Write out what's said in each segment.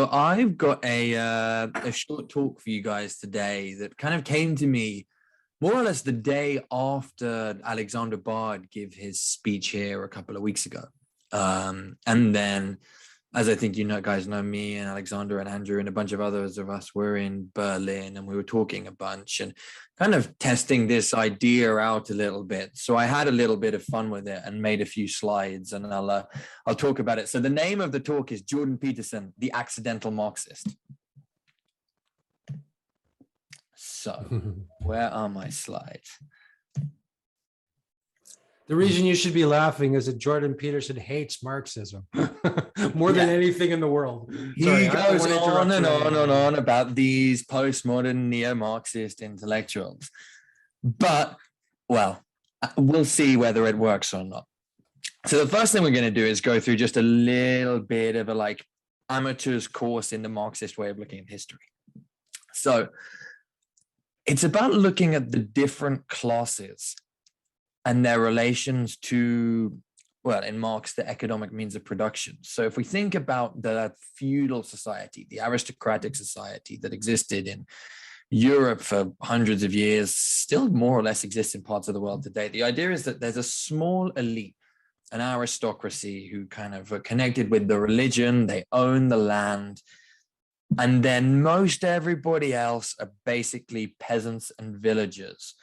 So I've got a short talk for you guys today that kind of came to me more or less the day after Alexander Bard gave his speech here a couple of weeks ago. And then, as I think you know, guys know, me and Alexander and Andrew and a bunch of others of us were in Berlin, and we were talking a bunch and kind of testing this idea out a little bit. So I had a little bit of fun with it and made a few slides, and I'll talk about it. So the name of the talk is Jordan Peterson, the Accidental Marxist. So where are my slides? The reason you should be laughing is that Jordan Peterson hates Marxism more than anything in the world. He goes on and on and on about these postmodern neo-Marxist intellectuals. But, well, we'll see whether it works or not. So the first thing we're going to do is go through just a little bit of a amateur's course in the Marxist way of looking at history. So it's about looking at the different classes and their relations to, well, in Marx, the economic means of production. So if we think about the feudal society, the aristocratic society that existed in Europe for hundreds of years, still more or less exists in parts of the world today. The idea is that there's a small elite, an aristocracy who kind of are connected with the religion, they own the land, and then most everybody else are basically peasants and villagers.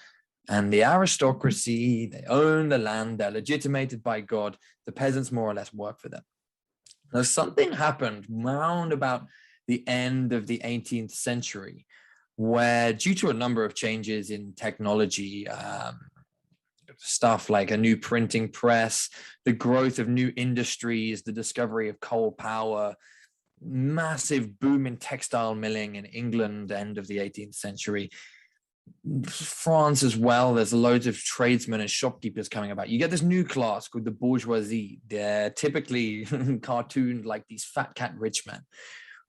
And the aristocracy, they own the land, they're legitimated by God. The peasants more or less work for them. Now, something happened round about the end of the 18th century, where due to a number of changes in technology, stuff like a new printing press, the growth of new industries, the discovery of coal power, massive boom in textile milling in England, end of the 18th century, France as well. There's loads of tradesmen and shopkeepers coming about. You get this new class called the bourgeoisie. They're typically cartooned like these fat cat rich men,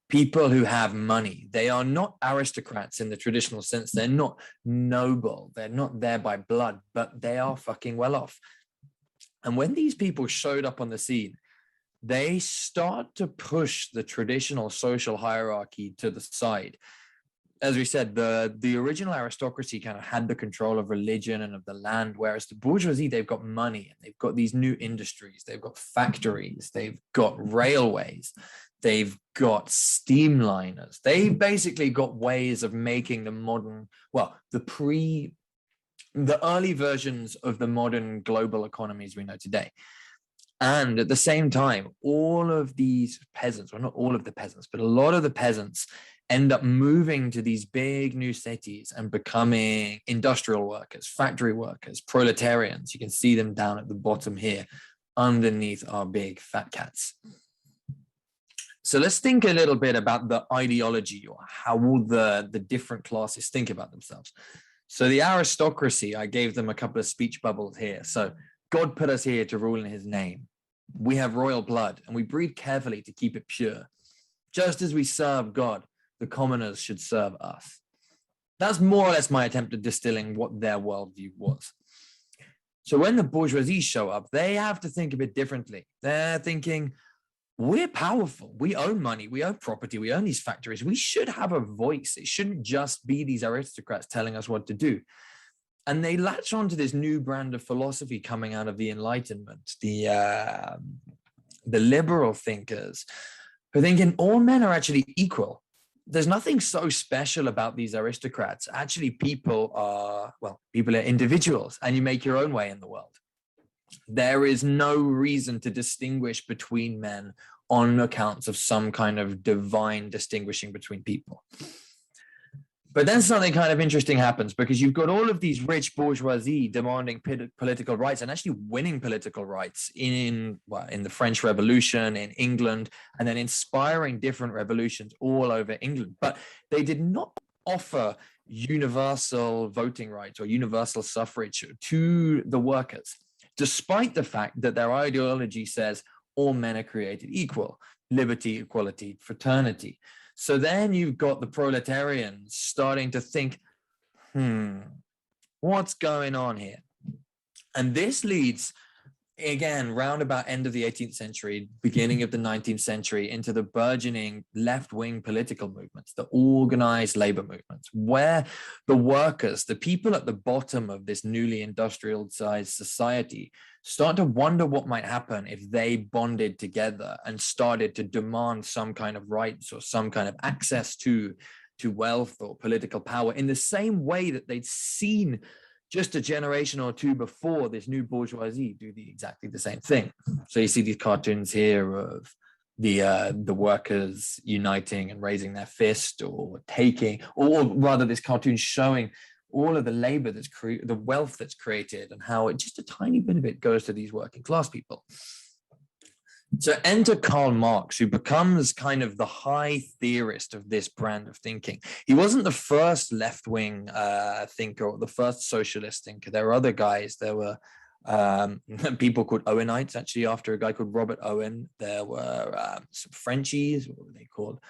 people who have money. They are not aristocrats in the traditional sense. They're not noble. They're not there by blood, but they are fucking well off. And when these people showed up on the scene, they start to push the traditional social hierarchy to the side. As we said, the original aristocracy kind of had the control of religion and of the land, whereas the bourgeoisie, they've got money and they've got these new industries, they've got factories, they've got railways, they've got steamliners. They've basically got ways of making the modern, well, the early versions of the modern global economies we know today. And at the same time, all of these peasants, well, not all of the peasants, but a lot of the peasants end up moving to these big new cities and becoming industrial workers, factory workers, proletarians. You can see them down at the bottom here, underneath our big fat cats. So let's think a little bit about the ideology, or how all the different classes think about themselves. So the aristocracy, I gave them a couple of speech bubbles here. So God put us here to rule in his name. We have royal blood and we breathe carefully to keep it pure. Just as we serve God, the commoners should serve us. That's more or less my attempt at distilling what their worldview was. So when the bourgeoisie show up, they have to think a bit differently. They're thinking, we're powerful. We own money. We own property. We own these factories. We should have a voice. It shouldn't just be these aristocrats telling us what to do. And they latch onto this new brand of philosophy coming out of the Enlightenment, the liberal thinkers, who are thinking all men are actually equal. There's nothing so special about these aristocrats. Actually, people are individuals, and you make your own way in the world. There is no reason to distinguish between men on accounts of some kind of divine distinguishing between people. But then something kind of interesting happens, because you've got all of these rich bourgeoisie demanding political rights and actually winning political rights in the French Revolution, in England, and then inspiring different revolutions all over England. But they did not offer universal voting rights or universal suffrage to the workers, despite the fact that their ideology says all men are created equal, liberty, equality, fraternity. So then you've got the proletarians starting to think, what's going on here? And this leads again, round about end of the 18th century, beginning of the 19th century, into the burgeoning left-wing political movements, the organized labor movements, where the workers, the people at the bottom of this newly industrialized society, start to wonder what might happen if they bonded together and started to demand some kind of rights or some kind of access to wealth or political power, in the same way that they'd seen just a generation or two before this new bourgeoisie do exactly the same thing. So you see these cartoons here of the workers uniting and raising their fist, or taking, or rather this cartoon showing all of the labor that's the wealth that's created, and how just a tiny bit of it goes to these working class people. So enter Karl Marx, who becomes kind of the high theorist of this brand of thinking. He wasn't the first left-wing thinker or the first socialist thinker. There were other guys. There were people called Owenites, actually, after a guy called Robert Owen. There were some Frenchies, what were they called?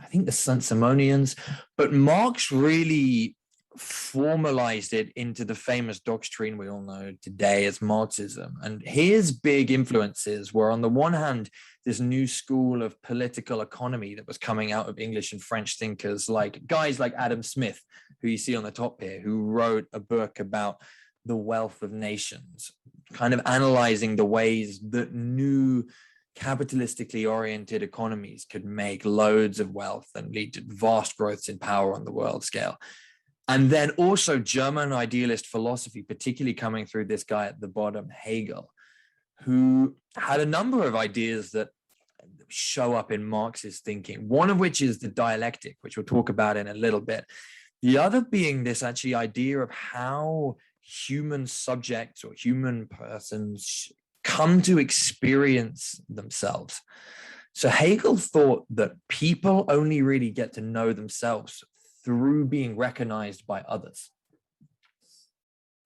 I think the Saint-Simonians. But Marx really formalized it into the famous doctrine we all know today as Marxism. And his big influences were, on the one hand, this new school of political economy that was coming out of English and French thinkers, like guys like Adam Smith, who you see on the top here, who wrote a book about the wealth of nations, kind of analyzing the ways that new capitalistically oriented economies could make loads of wealth and lead to vast growths in power on the world scale. And then also German idealist philosophy, particularly coming through this guy at the bottom, Hegel, who had a number of ideas that show up in Marxist thinking, one of which is the dialectic, which we'll talk about in a little bit. The other being this actually idea of how human subjects or human persons come to experience themselves. So Hegel thought that people only really get to know themselves through being recognized by others.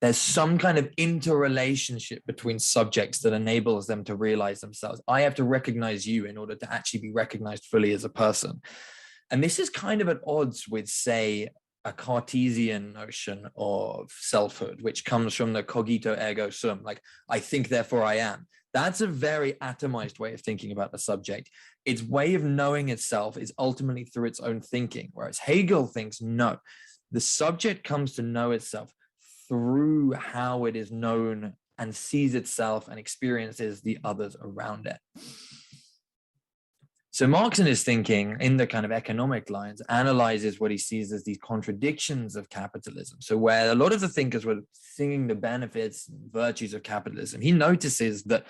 There's some kind of interrelationship between subjects that enables them to realize themselves. I have to recognize you in order to actually be recognized fully as a person. And this is kind of at odds with, say, a Cartesian notion of selfhood, which comes from the cogito ergo sum, like I think, therefore I am. That's a very atomized way of thinking about the subject. Its way of knowing itself is ultimately through its own thinking, whereas Hegel thinks, no, the subject comes to know itself through how it is known and sees itself and experiences the others around it. So Marx in his thinking, in the kind of economic lines, analyzes what he sees as these contradictions of capitalism. So where a lot of the thinkers were singing the benefits and virtues of capitalism, he notices that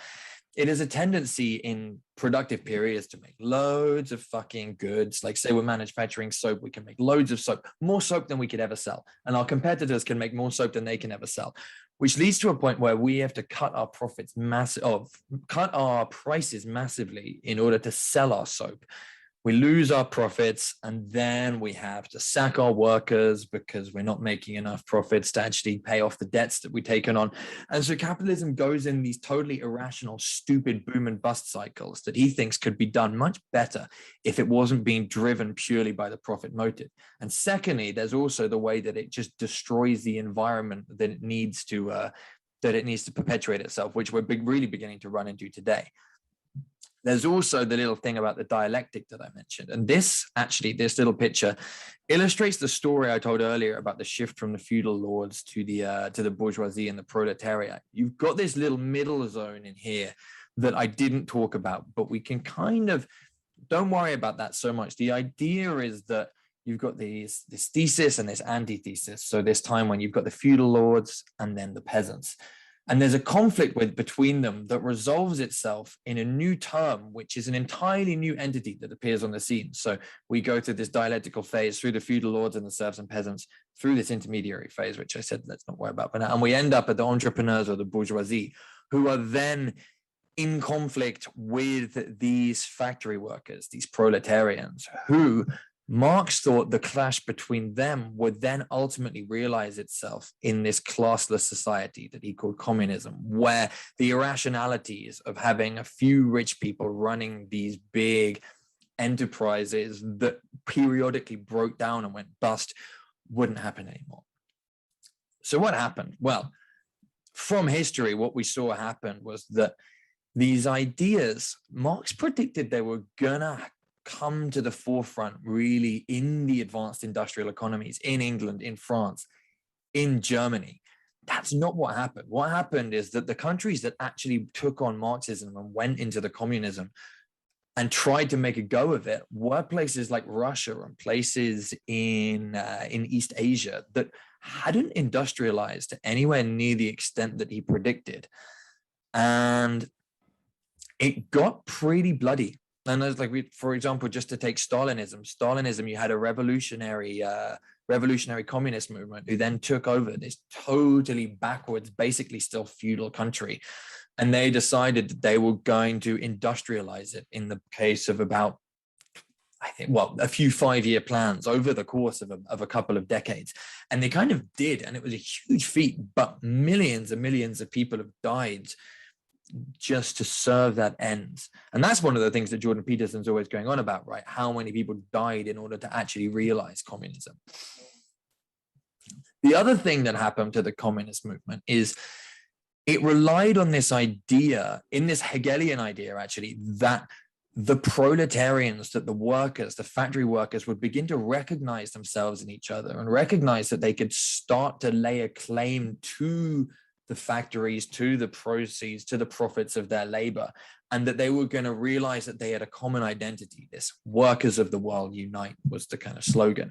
it is a tendency in productive periods to make loads of fucking goods. Like, say we're manufacturing soap, we can make loads of soap, more soap than we could ever sell. And our competitors can make more soap than they can ever sell, which leads to a point where we have to cut our profits cut our prices massively in order to sell our soap. We lose our profits, and then we have to sack our workers because we're not making enough profits to actually pay off the debts that we've taken on. And so capitalism goes in these totally irrational, stupid boom and bust cycles that he thinks could be done much better if it wasn't being driven purely by the profit motive. And secondly, there's also the way that it just destroys the environment that it needs to perpetuate itself, which we're really beginning to run into today. There's also the little thing about the dialectic that I mentioned. And this little picture illustrates the story I told earlier about the shift from the feudal lords to the bourgeoisie and the proletariat. You've got this little middle zone in here that I didn't talk about, but we can don't worry about that so much. The idea is that you've got this thesis and this antithesis. So this time when you've got the feudal lords and then the peasants. And there's a conflict between them that resolves itself in a new term, which is an entirely new entity that appears on the scene. So we go through this dialectical phase through the feudal lords and the serfs and peasants, through this intermediary phase, which I said, let's not worry about for now. And we end up at the entrepreneurs or the bourgeoisie, who are then in conflict with these factory workers, these proletarians, who Marx thought the clash between them would then ultimately realize itself in this classless society that he called communism, where the irrationalities of having a few rich people running these big enterprises that periodically broke down and went bust wouldn't happen anymore. So what happened? Well, from history, what we saw happen was that these ideas, Marx predicted they were gonna come to the forefront really in the advanced industrial economies in England, in France, in Germany. That's not what happened. What happened is that the countries that actually took on Marxism and went into the communism and tried to make a go of it were places like Russia and places in East Asia that hadn't industrialized anywhere near the extent that he predicted. And it got pretty bloody. And there's like, for example, just to take Stalinism, you had a revolutionary communist movement who then took over this totally backwards, basically still feudal country. And they decided that they were going to industrialize it in the case of about, I think, well, a few 5-year plans over the course of a couple of decades. And they kind of did, and it was a huge feat, but millions and millions of people have died just to serve that end. And that's one of the things that Jordan Peterson's always going on about, right? How many people died in order to actually realize communism. The other thing that happened to the communist movement is it relied on this idea, in this Hegelian idea, actually, that the proletarians, that the workers, the factory workers would begin to recognize themselves in each other and recognize that they could start to lay a claim to the factories, to the proceeds, to the profits of their labor, and that they were going to realize that they had a common identity. This workers of the world unite was the kind of slogan.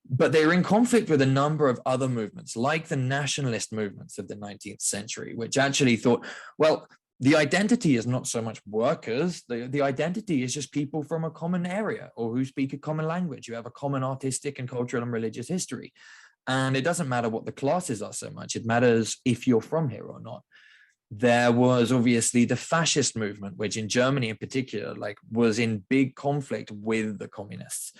But they were in conflict with a number of other movements, like the nationalist movements of the 19th century, which actually thought, well, the identity is not so much workers. The identity is just people from a common area or who speak a common language. You have a common artistic and cultural and religious history. And it doesn't matter what the classes are so much. It matters if you're from here or not. There was obviously the fascist movement, which in Germany in particular, like, was in big conflict with the communists.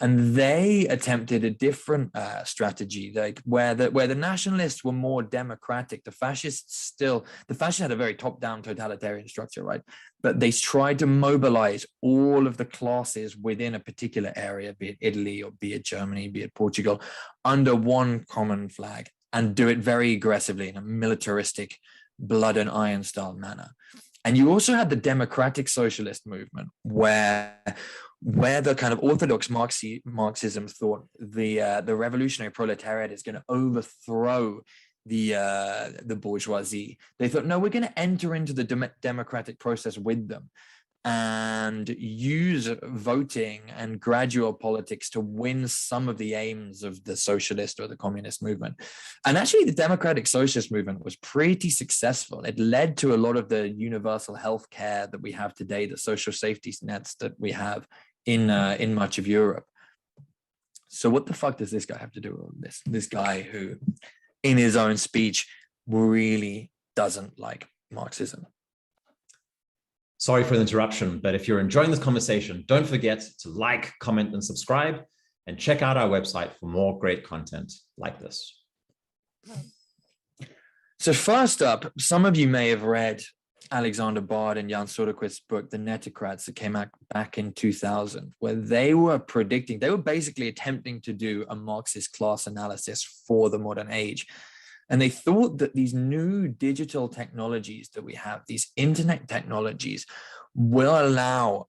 And they attempted a different strategy, like where the nationalists were more democratic. The fascists had a very top-down totalitarian structure, right? But they tried to mobilize all of the classes within a particular area, be it Italy or be it Germany, be it Portugal, under one common flag, and do it very aggressively in a militaristic, blood and iron style manner. And you also had the democratic socialist movement, where the kind of orthodox Marxism thought the revolutionary proletariat is going to overthrow the bourgeoisie. They thought, no, we're going to enter into the democratic process with them and use voting and gradual politics to win some of the aims of the socialist or the communist movement. And actually, the democratic socialist movement was pretty successful. It led to a lot of the universal health care that we have today, the social safety nets that we have in much of Europe. So what the fuck does this guy have to do with this? This guy who, in his own speech, really doesn't like Marxism. Sorry for the interruption, but if you're enjoying this conversation, don't forget to like, comment, and subscribe, and check out our website for more great content like this. So first up, some of you may have read Alexander Bard and Jan Soderquist's book, The Netocrats, that came out back in 2000, where they were basically attempting to do a Marxist class analysis for the modern age. And they thought that these new digital technologies that we have, these internet technologies, will allow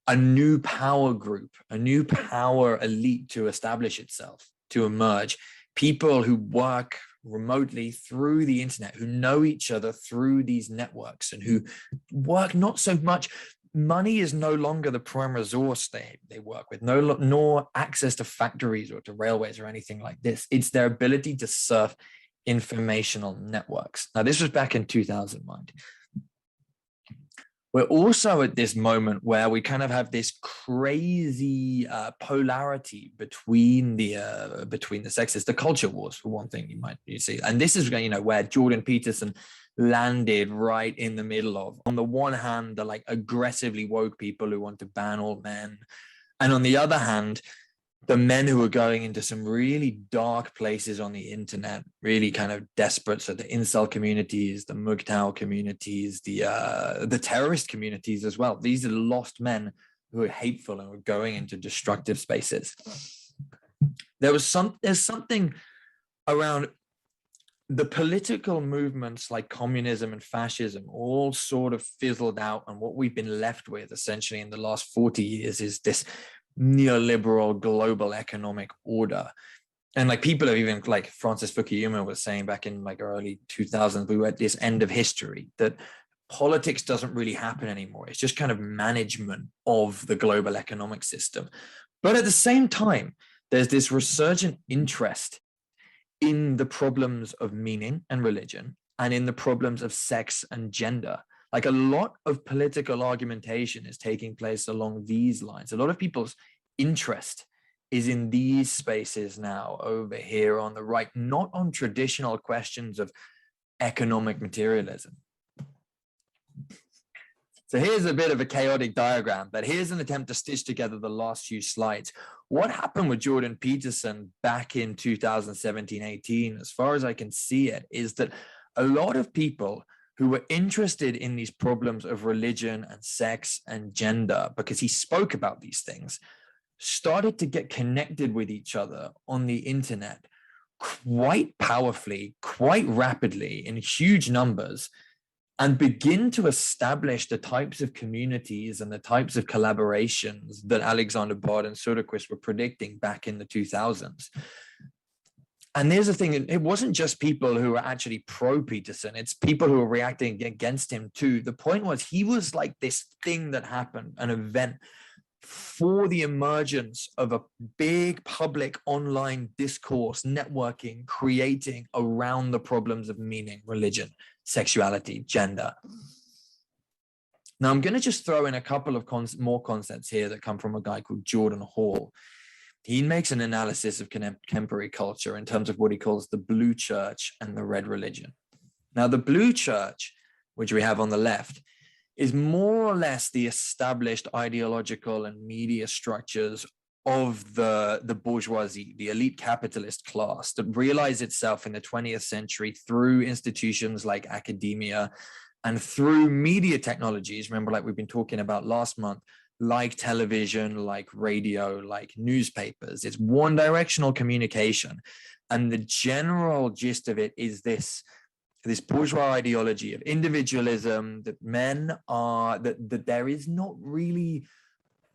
a new power group, a new power elite to establish itself, to emerge. People who work remotely through the internet, who know each other through these networks, and who work not so much. Money is no longer the prime resource they work with, nor access to factories or to railways or anything like this. It's their ability to surf informational networks. Now, this was back in 2000, mind. We're also at this moment where we kind of have this crazy polarity between the sexes, the culture wars, for one thing, you see. And this is, where Jordan Peterson landed right in the middle of. On the one hand, the like aggressively woke people who want to ban all men, and on the other hand, the men who are going into some really dark places on the internet, really kind of desperate. So the incel communities, the MGTOW communities, the terrorist communities as well. These are lost men who are hateful and are going into destructive spaces. There's something around the political movements like communism and fascism all sort of fizzled out, and what we've been left with essentially in the last 40 years is this neoliberal global economic order. And like people have even, like Francis Fukuyama was saying back in like early 2000s, we were at this end of history, that politics doesn't really happen anymore. It's just kind of management of the global economic system. But at the same time, there's this resurgent interest in the problems of meaning and religion, and in the problems of sex and gender. Like a lot of political argumentation is taking place along these lines. A lot of people's interest is in these spaces now over here on the right, not on traditional questions of economic materialism. So here's a bit of a chaotic diagram, but here's an attempt to stitch together the last few slides. What happened with Jordan Peterson back in 2017-18, as far as I can see it, is that a lot of people who were interested in these problems of religion and sex and gender, because he spoke about these things, started to get connected with each other on the internet quite powerfully, quite rapidly, in huge numbers, and begin to establish the types of communities and the types of collaborations that Alexander Bard and Söderqvist were predicting back in the 2000s. And there's the thing, it wasn't just people who were actually pro-Peterson, it's people who were reacting against him too. The point was, he was like this thing that happened, an event for the emergence of a big public online discourse, networking, creating around the problems of meaning, religion, sexuality, gender. Now, I'm going to just throw in a couple of more concepts here that come from a guy called Jordan Hall. He makes an analysis of contemporary culture in terms of what he calls the blue church and the red religion. Now, the blue church, which we have on the left, is more or less the established ideological and media structures of the bourgeoisie, the elite capitalist class, that realized itself in the 20th century through institutions like academia and through media technologies. Remember, like we've been talking about last month, like television, like radio, like newspapers. It's one directional communication. And the general gist of it is this bourgeois ideology of individualism, that men are, that there is not really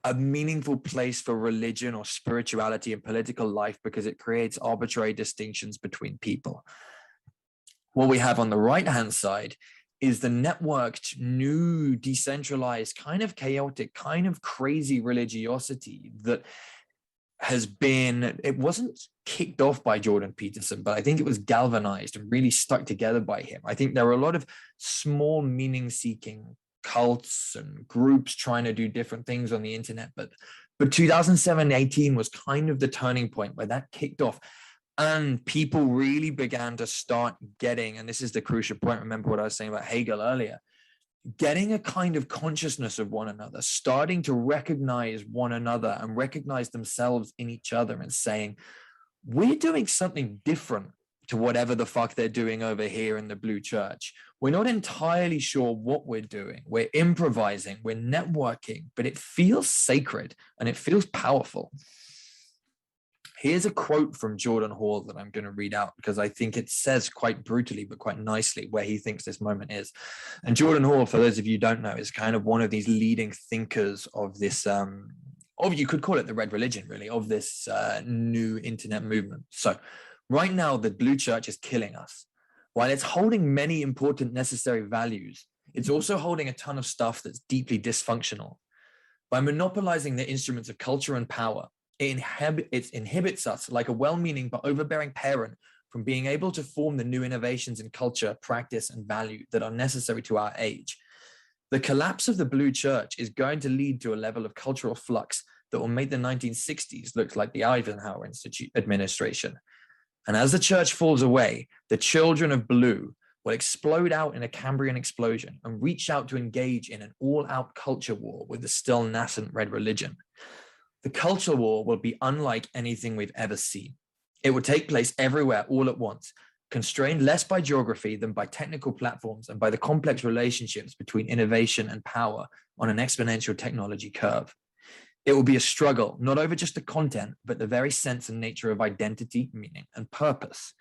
a meaningful place for religion or spirituality in political life because it creates arbitrary distinctions between people. What we have on the right-hand side is the networked, new, decentralized, kind of chaotic, kind of crazy religiosity that has been, it wasn't kicked off by Jordan Peterson, but I think it was galvanized and really stuck together by him. I think there are a lot of small meaning-seeking cults and groups trying to do different things on the internet, but 2017-18 was kind of the turning point where that kicked off, and people really began to start getting, and this is the crucial point, remember what I was saying about Hegel earlier, getting a kind of consciousness of one another, starting to recognize one another and recognize themselves in each other, and saying, we're doing something different to whatever the fuck they're doing over here in the blue church. We're not entirely sure what we're doing. We're improvising, we're networking, but it feels sacred and it feels powerful. Here's a quote from Jordan Hall that I'm going to read out because I think it says quite brutally, but quite nicely where he thinks this moment is. And Jordan Hall, for those of you who don't know, is kind of one of these leading thinkers of this, you could call it the red religion, really, of this new internet movement. So right now, the blue church is killing us. While it's holding many important necessary values, it's also holding a ton of stuff that's deeply dysfunctional. By monopolizing the instruments of culture and power, it inhibits us like a well-meaning but overbearing parent from being able to form the new innovations in culture, practice, and value that are necessary to our age. The collapse of the blue church is going to lead to a level of cultural flux that will make the 1960s look like the Eisenhower administration. And as the church falls away, the children of blue will explode out in a Cambrian explosion and reach out to engage in an all-out culture war with the still nascent red religion. The culture war will be unlike anything we've ever seen. It will take place everywhere all at once, constrained less by geography than by technical platforms and by the complex relationships between innovation and power on an exponential technology curve. It will be a struggle, not over just the content, but the very sense and nature of identity, meaning, and purpose.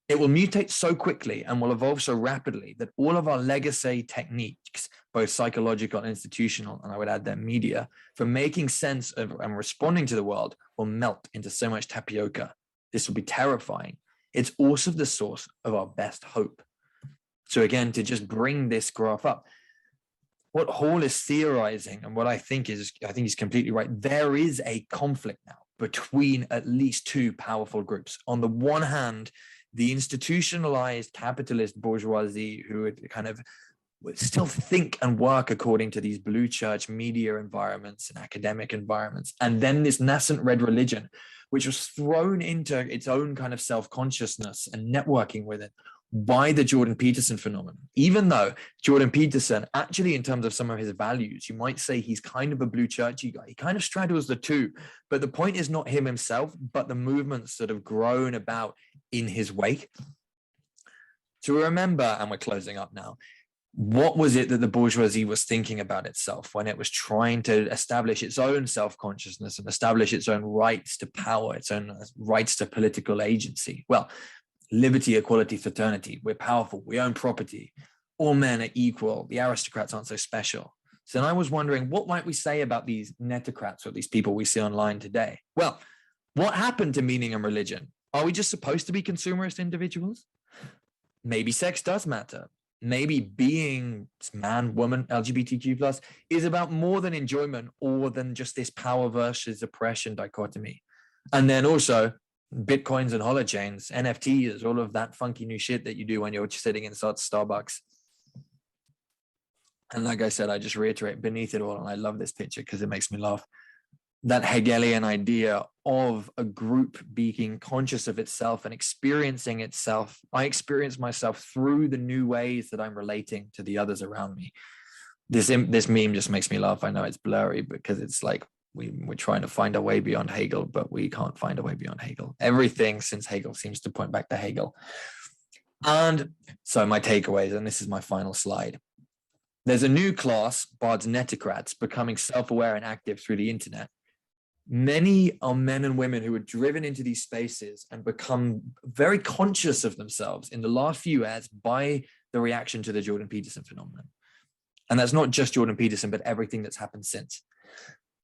It will mutate so quickly and will evolve so rapidly that all of our legacy techniques, both psychological and institutional, and I would add that media, for making sense of and responding to the world will melt into so much tapioca. This will be terrifying. It's also the source of our best hope. So again, to just bring this graph up, what Hall is theorizing, and what I think he's completely right, there is a conflict now between at least two powerful groups. On the one hand, the institutionalized capitalist bourgeoisie who would kind of still think and work according to these blue church media environments and academic environments. And then this nascent red religion, which was thrown into its own kind of self-consciousness and networking with it by the Jordan Peterson phenomenon. Even though Jordan Peterson, actually in terms of some of his values, you might say he's kind of a blue churchy guy. He kind of straddles the two, but the point is not him himself, but the movements that have grown about in his wake. To remember, and we're closing up now, what was it that the bourgeoisie was thinking about itself when it was trying to establish its own self-consciousness and establish its own rights to power, its own rights to political agency? Well, liberty, equality, fraternity. We're powerful. We own property. All men are equal. The aristocrats aren't so special. So then I was wondering, what might we say about these Netocrats or these people we see online today? Well, what happened to meaning and religion? Are we just supposed to be consumerist individuals? Maybe sex does matter. Maybe being man, woman, LGBTQ plus is about more than enjoyment or than just this power versus oppression dichotomy. And then also Bitcoins and holochains, NFTs, all of that funky new shit that you do when you're sitting inside Starbucks. And like I said, I just reiterate beneath it all, and I love this picture because it makes me laugh, that Hegelian idea of a group being conscious of itself and experiencing itself. I experience myself through the new ways that I'm relating to the others around me. This meme just makes me laugh. I know it's blurry because it's like we're trying to find a way beyond Hegel, but we can't find a way beyond Hegel. Everything since Hegel seems to point back to Hegel. And so my takeaways, and this is my final slide. There's a new class, Bard's Netocrats, becoming self-aware and active through the internet. Many are men and women who are driven into these spaces and become very conscious of themselves in the last few years by the reaction to the Jordan Peterson phenomenon. And that's not just Jordan Peterson, but everything that's happened since.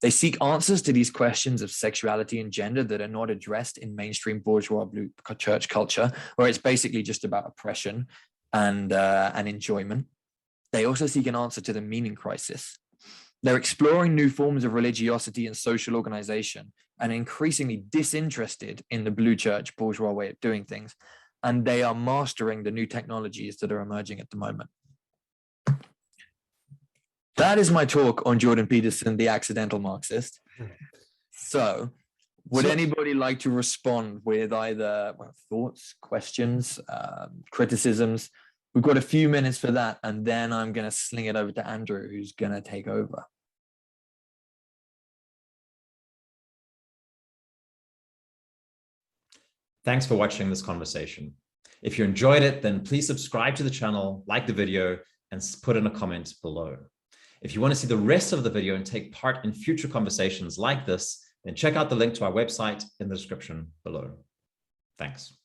They seek answers to these questions of sexuality and gender that are not addressed in mainstream bourgeois blue church culture, where it's basically just about oppression and enjoyment. They also seek an answer to the meaning crisis. They're exploring new forms of religiosity and social organization and increasingly disinterested in the blue church bourgeois way of doing things. And they are mastering the new technologies that are emerging at the moment. That is my talk on Jordan Peterson, the accidental Marxist. So would anybody like to respond with either thoughts, questions, criticisms? We've got a few minutes for that, and then I'm going to sling it over to Andrew, who's going to take over. Thanks for watching this conversation. If you enjoyed it, then please subscribe to the channel, like the video, and put in a comment below. If you want to see the rest of the video and take part in future conversations like this, then check out the link to our website in the description below. Thanks.